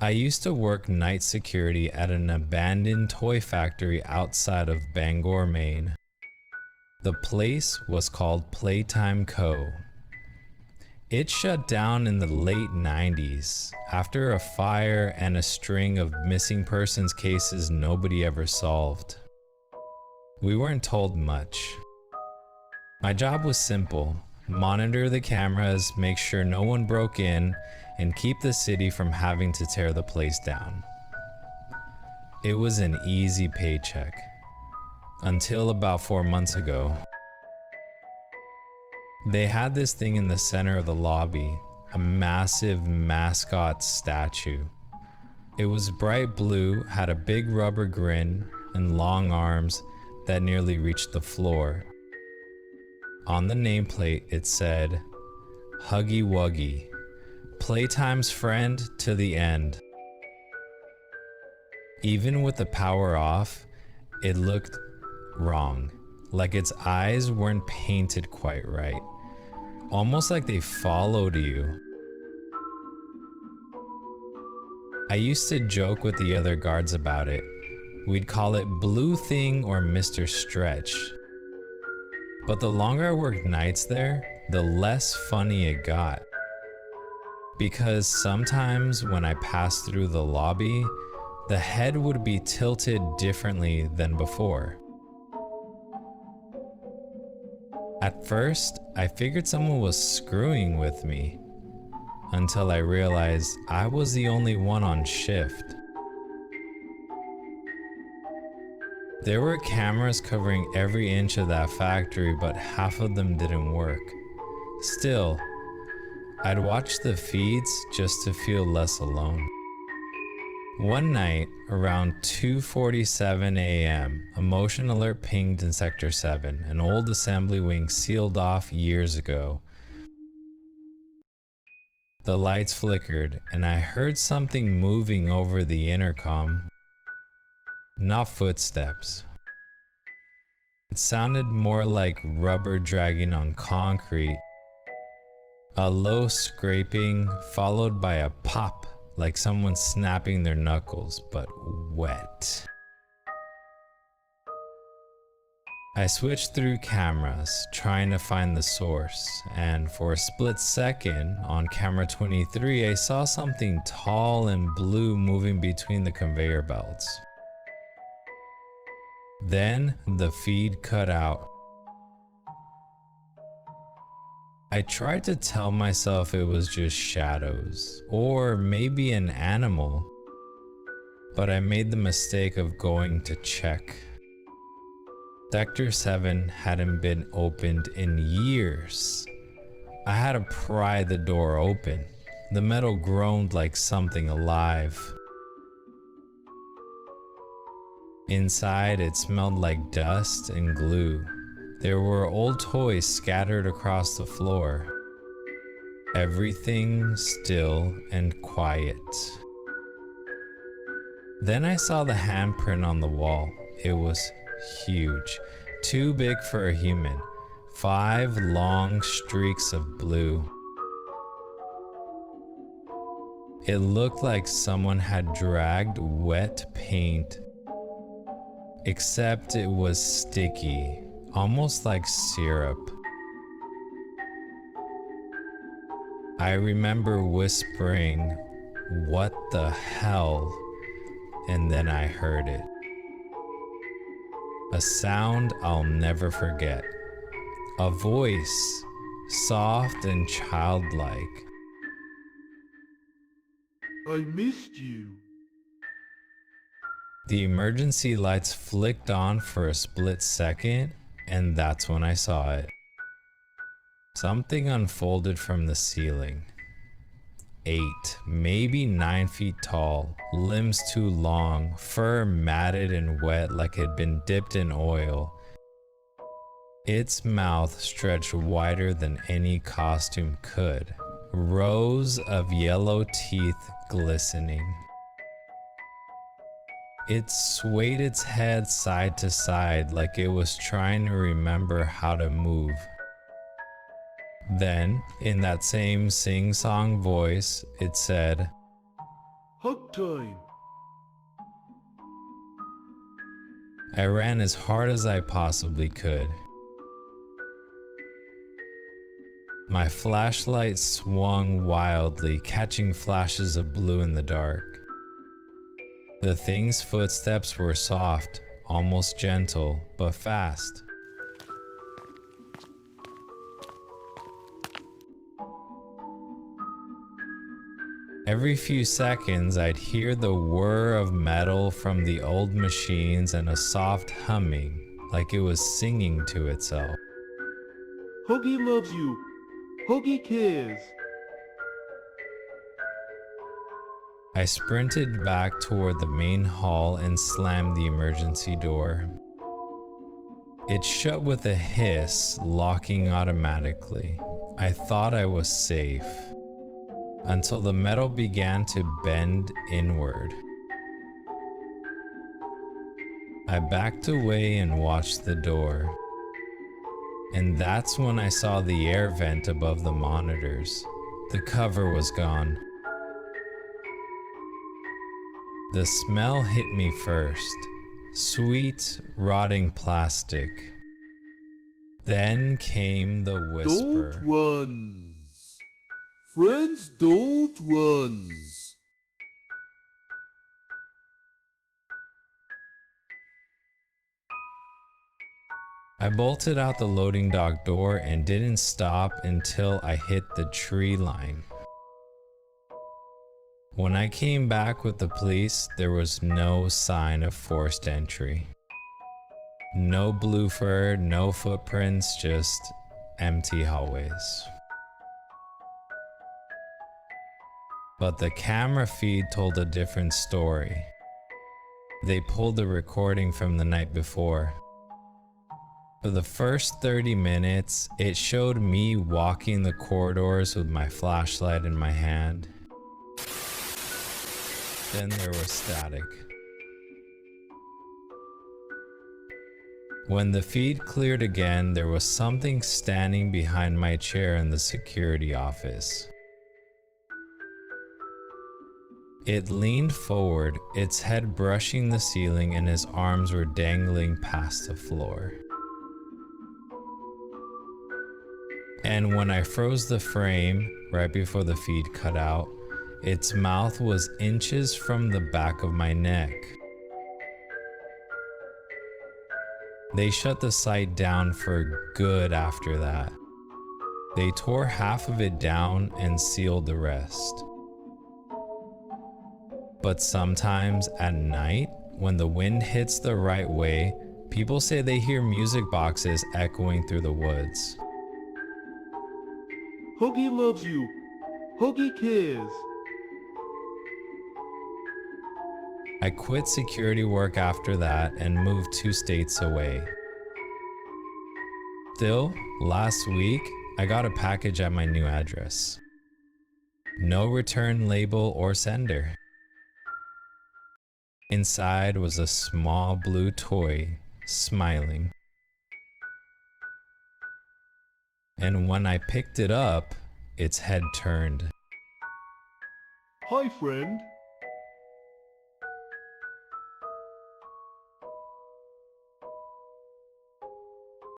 I used to work night security at an abandoned toy factory outside of Bangor, Maine. The place was called Playtime Co. It shut down in the late 90s after a fire and a string of missing persons cases nobody ever solved. We weren't told much. My job was simple: monitor the cameras, make sure no one broke in, and keep the city from having to tear the place down. It was an easy paycheck. Until about 4 months ago. They had this thing in the center of the lobby, a massive mascot statue. It was bright blue, had a big rubber grin, and long arms that nearly reached the floor. On the nameplate it said, "Huggy Wuggy, Playtime's friend to the end." Even with the power off, it looked wrong, like its eyes weren't painted quite right, almost like they followed you. I used to joke with the other guards about it. We'd call it Blue Thing or Mr. Stretch. But the longer I worked nights there, the less funny it got. Because sometimes when I passed through the lobby, the head would be tilted differently than before. At first, I figured someone was screwing with me, until I realized I was the only one on shift. There were cameras covering every inch of that factory, but half of them didn't work. Still, I'd watch the feeds just to feel less alone. One night, around 2:47 a.m., a motion alert pinged in Sector 7, an old assembly wing sealed off years ago. The lights flickered, and I heard something moving over the intercom. Not footsteps. It sounded more like rubber dragging on concrete. A low scraping, followed by a pop, like someone snapping their knuckles, but wet. I switched through cameras, trying to find the source, and for a split second, on camera 23, I saw something tall and blue moving between the conveyor belts. Then the feed cut out. I tried to tell myself it was just shadows, or maybe an animal, but I made the mistake of going to check. Sector 7 hadn't been opened in years. I had to pry the door open. The metal groaned like something alive. Inside, it smelled like dust and glue. There were old toys scattered across the floor. Everything still and quiet. Then I saw the handprint on the wall. It was huge, too big for a human. 5 long streaks of blue. It looked like someone had dragged wet paint, except it was sticky, almost like syrup. I remember whispering, "What the hell?" and then I heard it. A sound I'll never forget. A voice, soft and childlike. "I missed you." The emergency lights flicked on for a split second, and that's when I saw it. Something unfolded from the ceiling. 8, maybe 9 feet tall, limbs too long, fur matted and wet like it had been dipped in oil. Its mouth stretched wider than any costume could, rows of yellow teeth glistening. It swayed its head side to side like it was trying to remember how to move. Then, in that same sing-song voice, it said, Hug time. I ran as hard as I possibly could. My flashlight swung wildly, catching flashes of blue in the dark. The thing's footsteps were soft, almost gentle, but fast. Every few seconds, I'd hear the whir of metal from the old machines and a soft humming, like it was singing to itself. Huggy loves you. Huggy cares. I sprinted back toward the main hall and slammed the emergency door. It shut with a hiss, locking automatically. I thought I was safe, until the metal began to bend inward. I backed away and watched the door. And that's when I saw the air vent above the monitors. The cover was gone. The smell hit me first. Sweet, rotting plastic. Then came the whisper. Don't run. Friends don't run. I bolted out the loading dock door and didn't stop until I hit the tree line. When I came back with the police, there was no sign of forced entry. No blue fur, no footprints, just empty hallways. But the camera feed told a different story. They pulled a recording from the night before. For the first 30 minutes, it showed me walking the corridors with my flashlight in my hand. Then there was static. When the feed cleared again, there was something standing behind my chair in the security office. It leaned forward, its head brushing the ceiling, and his arms were dangling past the floor. And when I froze the frame, right before the feed cut out, its mouth was inches from the back of my neck. They shut the site down for good after that. They tore half of it down and sealed the rest. But sometimes at night, when the wind hits the right way, people say they hear music boxes echoing through the woods. Huggy loves you. Huggy cares. I quit security work after that and moved 2 states away. Still, last week, I got a package at my new address. No return label or sender. Inside was a small blue toy, smiling. And when I picked it up, its head turned. Hi, friend.